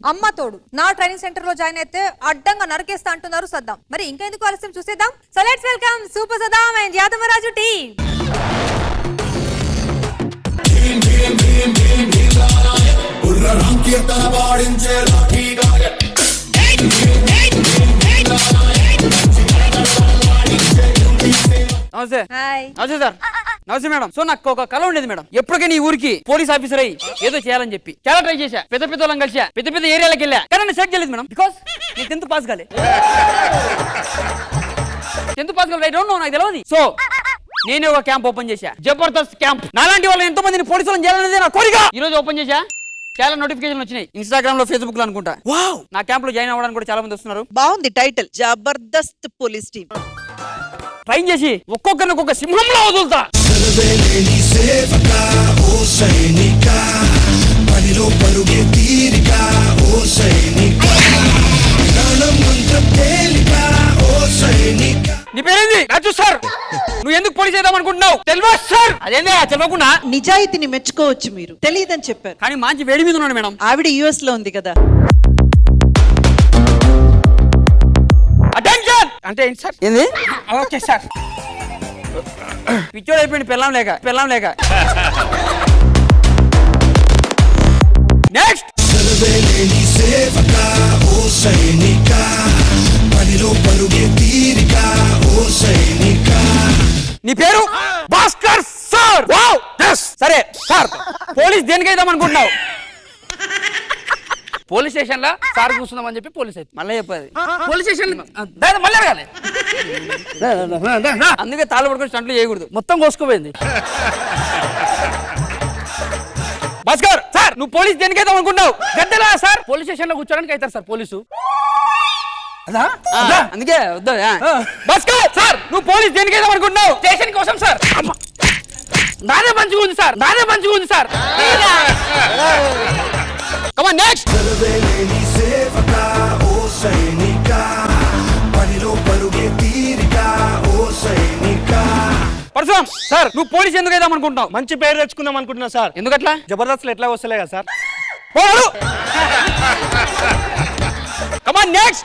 అమ్మ తోడు నా ట్రైనింగ్ సెంటర్ లో జాయిన్ అయితే అడ్డంగా నరకేస్తా అంటున్నారు సద్దాం. మరి ఇంకా ఎందుకు ఆలస్యం చూసేద్దాం. So let's welcome super Saddam and Yadavaraju team. నమస్తే. నమస్తే సార్. నమస్తే మేడం. సో నాకు ఒక కళ ఉండేది మేడం, ఎప్పటికైనా ఈ ఊరికి పోలీస్ ఆఫీసర్ అయ్యి ఏదో చేయాలని చెప్పి చాలా ట్రై చేశా. పెద్ద పెద్ద వాళ్ళని కలిసా, పెద్ద పెద్ద ఏరియాలకు వెళ్ళా, కానీ నేను సెలెక్ట్ చేయలేదు మేడం. బికాస్ నేను 10th పాస్ కాలే. 10th పాస్ కాలే, ఐ డోంట్ నో, నాకు తెలియదు. సో నేనే ఒక క్యాంప్ ఓపెన్ చేశా, జబర్దస్త్ క్యాంప్. నాలాంటి వాళ్ళు ఎంతో మందిని పోలీసులను చేయాలనేది నా కోరిక. ఈ రోజు ఓపెన్ చేశా, చాలా నోటిఫికేషన్ వచ్చినాయి ఇన్స్టాగ్రామ్ లో, ఫేస్బుక్ లో అనుకుంటా. వావ్, నా క్యాంప్ లో జాయిన్ అవ్వడానికి కూడా చాలా మంది వస్తున్నారు. బాగుంది title, Jabardasth police team. Try చేసి ఒక్కొక్కరిని ఒక్కొక్క సింహంలో వదులుతా. నీ పేరేంది? రాజు సార్. నువ్వు ఎందుకు పోలీస్ చేద్దాం అనుకుంటున్నావు? తెలియదు సార్. అదేంది తెలియకుండా? నిజాయితీని మెచ్చుకోవచ్చు, మీరు తెలియదని చెప్పారు. కానీ మంచి వేడి మీద ఉన్నాడు మేడం. ఆవిడ యుఎస్ లో ఉంది కదా. అటెన్షన్ అంటే ఏంటి సార్? ఏంది? Okay sir. పిచ్చోడు అయిపోయింది పెళ్ళాం లేక. నెక్స్ట్. నీ పేరు? భాస్కర్ సార్. వావ్, సరే సార్. పోలీస్ దేనికైదాం అనుకుంటున్నావు? పోలీస్ స్టేషన్ లో సార్ కూర్చుందామని చెప్పి పోలీస్ అయితే మళ్ళీ చెప్పాలి. పోలీస్ స్టేషన్ మళ్ళీ అడగాలి. అందుకే తాళ పడుకొని స్టంట్లు చేయకూడదు, మొత్తం కోసుకోపోయింది. భాస్కర్ సార్, నువ్వు పోలీస్ దేనికైతే అనుకుంటావు? గద్దెలా సార్? పోలీస్ స్టేషన్ లో కూర్చోడానికి అవుతారు సార్ పోలీసు. అందుకే వద్దా. భాస్కర్ సార్, నువ్వు పోలీస్ దేనికైతే అనుకుంటున్నావు? స్టేషన్ కోసం సార్. నాదే మంచిగా ఉంది sir. Come on, next. Parashuram sir, నువ్వు పోలీస్ ఎందుకు అయిదాం అనుకుంటున్నావు? మంచి పేరు తెచ్చుకుందాం అనుకుంటున్నా సార్. ఎందుకట్లా? జబర్దస్త్ ఎట్లా వస్తలే కదా సార్. Come on, next.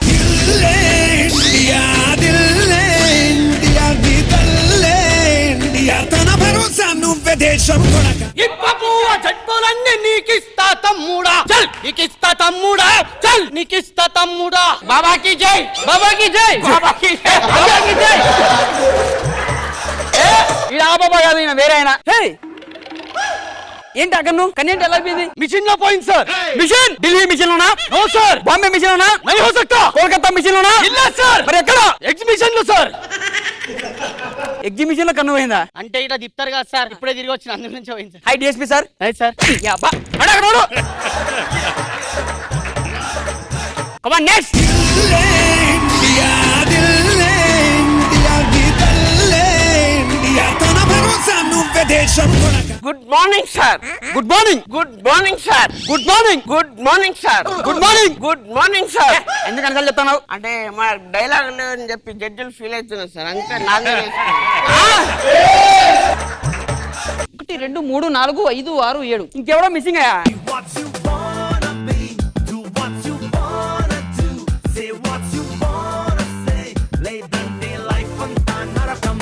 బాబాకి జై. బాబా కాదు, ఈయన వేరే ఆయన. ఏంటి అక్కడ నువ్వు కన్నేంటి ఎలా అయిపోయింది? మిషన్ లో పోయింది సార్. మిషన్ ఢిల్లీ మిషన్ లోనా? No sir. బాంబే మిషన్ లోనా? నహీ హో సక్తా. కోల్కతా మిషన్ లోనా? ಇಲ್ಲ సార్. మరి ఎక్కడ? ఎగ్జిబిషన్ లో సార్. ఎగ్జిబిషన్ లో కన్ను పోయిందా? అంటే ఇట్లా తిప్తారు కదా సార్, ఇప్పుడే తిరిగి వచ్చిన అందు నుంచి పోయింది sir. High DSP sir. Right sir. Come on, next. Good morning sir. Good morning. Good morning sir. Good morning. Good morning sir. Good morning. Good morning sir. ఎందుకు అనిసార్లు చెప్తాను? అంటే మా డైలాగ్ లేదని చెప్పి జడ్జిలు ఫీల్ అవుతున్నారు సార్, అంతే. నాదే 1 2 3 4 5 6 7 ఇంకెవడో మిస్సింగ్ అయ్యా.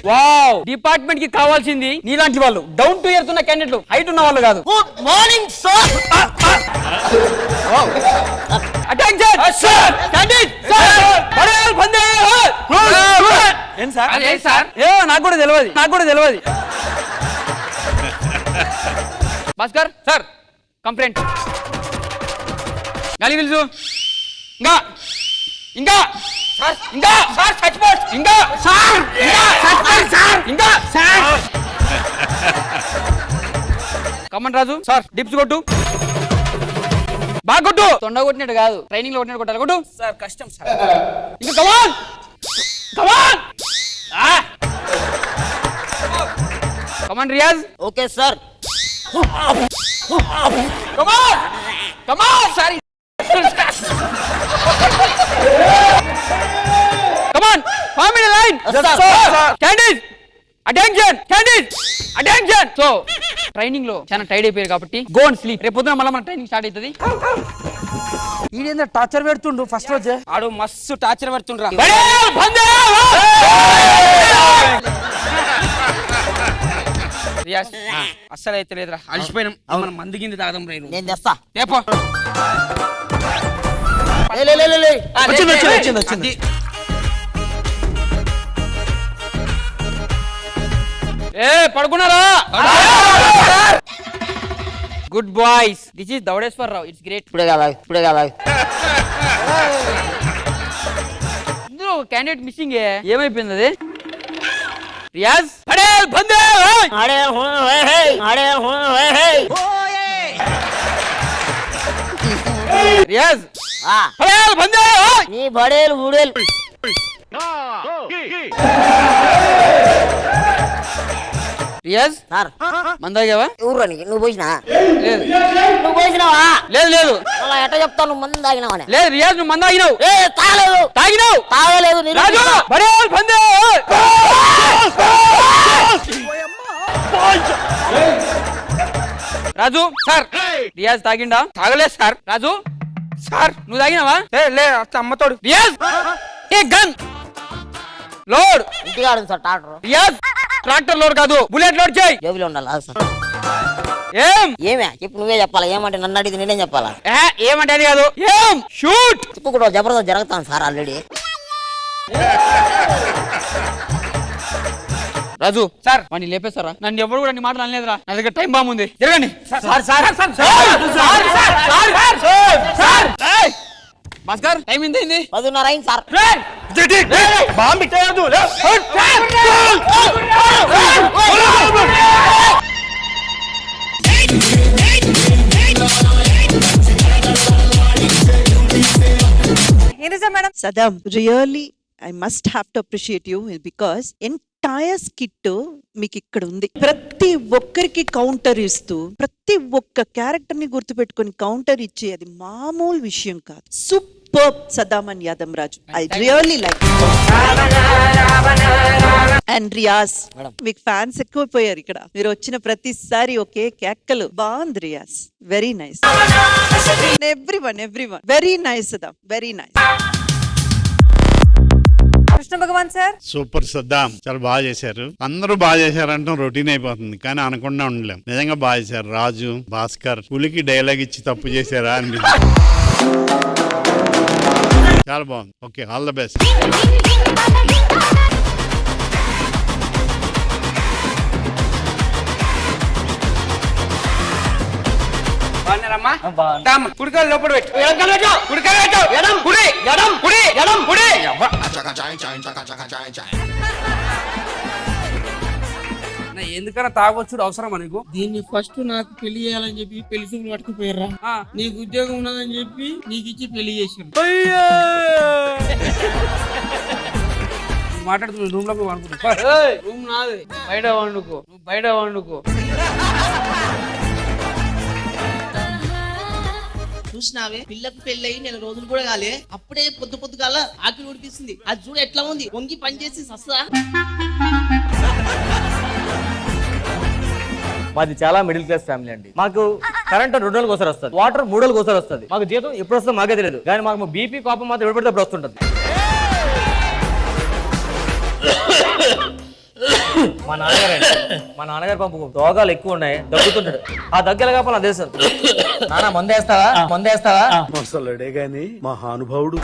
వావ్, డిపార్ట్మెంట్ కి కావాల్సింది నీలాంటి వాళ్ళు, డౌన్ టు ఎర్త్ ఉన్న క్యాండిడేట్లు, హైట్ ఉన్న వాళ్ళు కాదు. Good morning sir. Attention sir. Candidate sir. బడేల్ బందే. ఏం సార్? అదే సార్. నాకు కూడా తెలియదు. Bhaskar sir, complaint. గాలి పిలుచు. ఇంకా సార్ చచ్చిపోట్. ఇంకా sir. Come on Raju sir, dips కొట్టు. బాగా కొట్టు. తొండ కొట్టినట్టు కాదు, ట్రైనింగ్ లో కొట్టినట్టు కొట్టాలి. కొట్టు సార్. కష్టం సార్. ఇంకా come on. Come on Riyaz. Okay sir. Come on sorry. Come on, form in line. Candidate attention. So training లో చాలా టైర్డ్ అయిపోయారు కాబట్టి గో అండ్ స్లీప్. రేపు పొద్దున మళ్ళీ మన ట్రైనింగ్ స్టార్ట్ అవుతుంది. ఈడేందా టార్చర్ పెడుతుండు ఫస్ట్ రోజే. ఆడు మస్తు టార్చర్ పెడుతుండ్రా. రియాజ్ అస్సలు అయితే లేదురా, అలసిపోయినాం. మనం మంది కింద తాగదాం రైలు. నేను తెస్తా. లేపో. వచ్చింది. పడుకున్నారా? Good boys, this is Daudeshwar Rao. It's great. ఇప్పుడే కాదా ఇందులో ఒక క్యాండిడేట్ మిస్సింగ్. ఏమైపోయింది అది? రియాజ్ పడేల్ బందే. రియాజ్ పడేల్ బందే. నీ బడేలు ఊడేలు. రియాజ్ సార్ మందాగావా? ఎవరు నీకు? నువ్వు పోసినా? లేదు. నువ్వు పోసినావా? లేదు. అలా ఎట్ట చెప్తావు? నువ్వు మంది తాగినావని. లేదు రియాజ్, నువ్వు మందాగినావు. తాగలేదు. రాజు పడేల్ బందే. రాజు సార్, రియాజ్ తాగిండా? తాగలేదు సార్. రాజు సార్ నువ్వు తాగినావా? లే అమ్మతోడు. రియాజ్ ఏ గన్ లోడ్. ఇంటికి ఆడు sir tractor. Riyaz tractor load కాదు, బుల్లెట్ లోడ్ చేయి. జేబులో ఉండాలి సార్. ఏమే చెప్పు, నువ్వే చెప్పాలా. ఏమంటే నన్ను అడిగితే నేనేం చెప్పాలా? ఏమంటే అది కాదు. ఏం షూట్. ఇప్పుడు కూడా జబర్దస్త్ జరుగుతాను సార్ ఆల్రెడీ. రాజు సార్ వాడిని లేపేస్తారా? నన్ను ఎవరు కూడా నీ మాటలు అనలేదురా. నా దగ్గర టైం బాంబు ఉంది. జరగండి. భాస్కర్ టైం ఏంది? 10:30 అయింది సార్. ఏం నిజం madam? Saddam, really I must have to appreciate you because entire skit మీకు ఇక్కడ ఉంది. ప్రతి ఒక్కరికి కౌంటర్ ఇస్తూ, ప్రతి ఒక్క క్యారెక్టర్ ని గుర్తుపెట్టుకుని కౌంటర్ ఇచ్చే అది మామూలు విషయం కాదు. Super Saddam and Yadav Raju. I really like. And Riyaz, మీకు ఫ్యాన్స్ ఎక్కువైపోయారు ఇక్కడ. మీరు వచ్చిన ప్రతిసారి ఒకే కేక్కలు. బాగుంది Riyaz, very nice. Everyone very nice Saddam, very nice. Krishna Bhagwan sir super Saddam, చాలా బాగా చేశారు. అందరూ బాగా చేశారంటే రొటీన్ అయిపోతుంది, కానీ అనకుండా ఉండలేం. నిజంగా బాగా చేశారు. రాజు, భాస్కర్ పులికి డైలాగ్ ఇచ్చి తప్పు చేశారా అనిపించింది. చాలా బాగుంది. Okay, all the best. కుడికాలు లోపల పెట్టు. కుడికాలు పెట్టు. ఎడం కుడి ఎడం కుడి ఎడం కుడి. ఎందుకన్నా తాగొచ్చుడు అవసరమా నీకు? దీన్ని ఫస్ట్ నాకు పెళ్లి చేయాలని చెప్పి పెళ్లి చూపులు పట్టుకుపోయారా? నీకు ఉద్యోగం ఉన్నదని చెప్పి నీకు ఇచ్చి పెళ్లి చేసారు. మాట్లాడుతున్నా రూమ్ లో వండుకో. రూమ్ నాది, బయట వండుకో. నువ్వు బయట వండుకో. చూసినావే, పిల్లకు పెళ్ళయి 4 రోజులు కూడా కాలే, అప్పుడే పొద్దుగాల ఆకిలి ఉడిపిస్తుంది. అది చూడు ఎట్లా ఉంది, వంగి పని చేసి సస్తా. మాది చాలా మిడిల్ క్లాస్ ఫ్యామిలీ అండి. మాకు కరెంట్ 2 రోజులకు ఒకసారి వస్తుంది, వాటర్ 3 రోజులకు ఒకసారి వస్తుంది. మాకు జీతం ఎప్పుడు వస్తుందో మాకే తెలియదు, కానీ మాకు బీపీ కోపం మాత్రం ఎప్పుడు పడితే అప్పుడు వస్తుంటుంది. మా నాన్నగారు పాపం రోగాలు ఎక్కువ ఉన్నాయి, దగ్గుతుంటాడు. ఆ దగ్గు ఎలా కాపాలి అదే సార్. నాన్న మందేస్తావా? అసలుడే గాని మహానుభావుడు.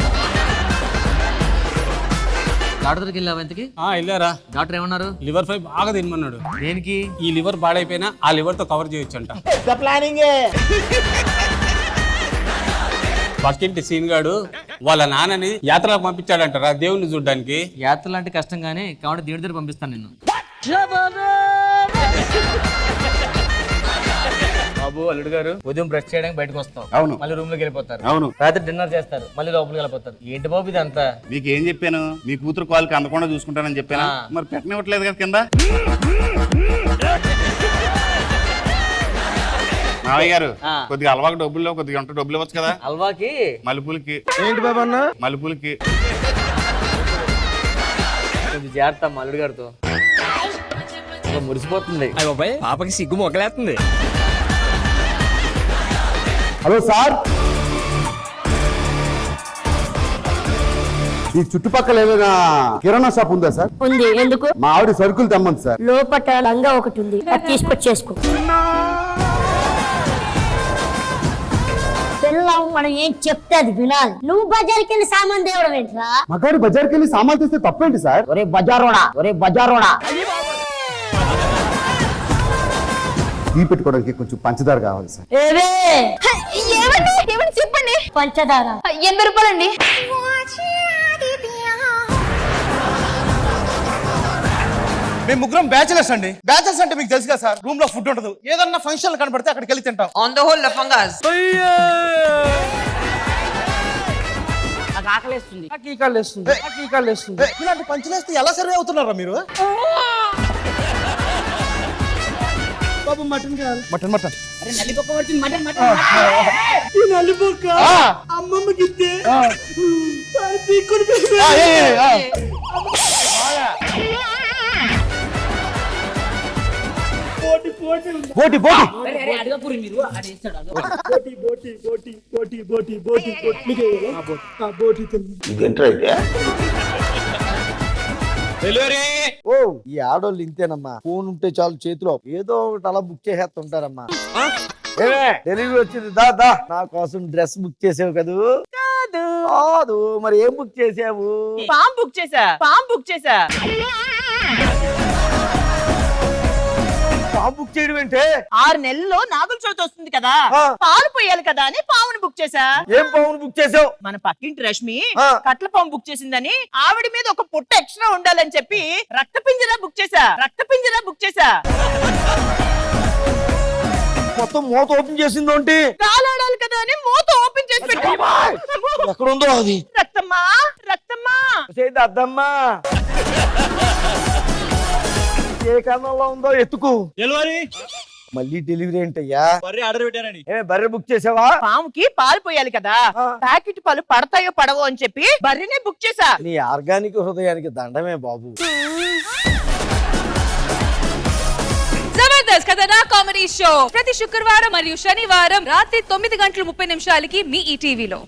డాక్టర్ దగ్గరికి వెళ్ళావా ఇంతకి? వెళ్ళారా? డాక్టర్ ఏమన్నారు? లివర్ ఫై బాగా తినమన్నాడు. దేనికి? ఈ లివర్ పాడైపోయినా ఆ లివర్ తో కవర్ చేయొచ్చు అంట. పక్కింటి సీన్ గాడు వాళ్ళ నాన్నని యాత్రలకు పంపించాడంటారా దేవుణ్ణి చూడడానికి. యాత్ర లాంటి కష్టం గానీ కాబట్టి దేవుడి దగ్గర పంపిస్తాను నిన్ను. బాబు, అల్లుడు గారు ఉదయం బ్రష్ చేయడానికి బయటకు వస్తాం, అవును. మళ్ళీ రూమ్ లోకి వెళ్ళిపోతారు, అవును. రాత్రి డిన్నర్ చేస్తారు, మళ్ళీ లోపలికి వెళ్ళిపోతారు. ఏంటి బాబు ఇదంతా? మీకు ఏం చెప్పాను? మీ కూతురు కాలుకి అందకుండా చూసుకుంటానని చెప్పాను. మరి పెట్టనివ్వట్లేదు కదా కింద. మావయ్య గారు, కొద్దిగా అలవాకు డబ్బుల్లో కొద్దిగా ఉంటే డబ్బులు ఇవ్వచ్చు కదా. అల్వాకి మలుపులకి. ఏంటి బాబా అన్న? మలుపులకి కొంచెం జాగ్రత్త మా అల్లుడు గారితో, మురిసిపోతుంది. పాపకి సిగ్గు మొగలేస్తుంది. హలో సార్, ఈ చుట్టుపక్కల ఏమైనా కిరాణా షాప్ ఉందా సార్? ఉంది. ఎందుకు? మా ఆవిడ సరుకులు తెమ్మంది సార్. లోపట లంగా ఒకటి ఉంది, అది తీసుకొచ్చేసుకో. పిల్లం మనం ఏం చెప్తే అది వినాలి. నువ్వు బజార్కి వెళ్ళి సామాన్ తేవడం ఏంట్రా? మగాడు బజార్కి వెళ్ళి సామాన్ తెస్తే తప్పేంటి సార్? ఒరే బజారోడా, ఒరే బజారోడా. టీ పెట్టుకోవడానికి కొంచెం పంచదార కావాలి సార్. చెప్పండి. పంచదార 80 రూపాయలండి. మేము ముగ్గురం బ్యాచిలర్స్ అండి. బ్యాచిలర్స్ అంటే మీకు తెలుసు కదా సార్, రూమ్ లో ఫుడ్ ఉండదు. ఏదన్నా ఫంక్షన్ కనబడితే అక్కడికి వెళ్ళి తింటాం. ఆన్ ద హోల్ లఫంగాస్. నాకు ఆకలేస్తుంది, నాకు ఈ కాళ్ళు వేస్తుంది, నాకు ఈ కాళ్ళు వేస్తుంది. ఇలాంటి పంచులేస్తే ఎలా సర్వే అవుతున్నారా మీరు? బాబు మటన్ కావాలి. Mutton mutton. అరే నల్లిపొక్క వచ్చింది, మటన్ మటన్. ఈ నల్లిపొక్క అమ్మమ్మకి ఇస్తే పోటీ పోటీ పోటీ పోటీ అడగకూరి మీరు అడేస్తాడు. ఓ ఈ ఆడోళ్ళు ఇంతేనమ్మా. ఫోన్ ఉంటే చాలు చేతిలో, ఏదో ఒకటి అలా బుక్ చేసేస్తుంటారమ్మా. డెలివరీ వచ్చింది, దా దా. నా కోసం డ్రెస్ బుక్ చేసావు కదూ? కాదు, మరి ఏం బుక్ చేసావు? పామ్ బుక్ చేసా. పామ్ బుక్ చేయడం ఏంటే? 6 నెలల్లో నాగుల చవితి వస్తుంది కదా, పాలు పోయాలి కదా అని పావుని బుక్ చేసా. ఏం పామును బుక్ చేసావు? మన పక్కింటి రష్మి కట్ల పాము బుక్ చేసిందని ఆవిడ మీద ఒక పుట్ట ఎక్స్ట్రా ఉండాలని చెప్పి రక్త పింజరా బుక్ చేసా. మొత్తం మూత ఓపెన్ చేసిందో అంటే కాలాడాలి కదా అని మూత ఓపెన్ చేసి పెట్టా. ఎక్కడుందో అది. రక్తమ్మా అద్దమ్మా, ఏ కారణంలో ఉందో ఎత్తుకు. డెలివరీ మళ్ళీ డెలివరీ ఏంటయ్యా? బర్రె ఆర్డర్ పెట్టానని. బర్రె బుక్ చేసావా? పాముకి పాలు పోయాలి కదా, ప్యాకెట్ పాలు పడతాయో పడవో అని చెప్పి బర్రెనే బుక్ చేసా. నీ ఆర్గానిక్ హృదయానికి దండమే బాబు. జబర్దస్త్ కథనా కామెడీ షో ప్రతి శుక్రవారం మరియు శనివారం రాత్రి 9:30 మీ ఈ టీవీలో.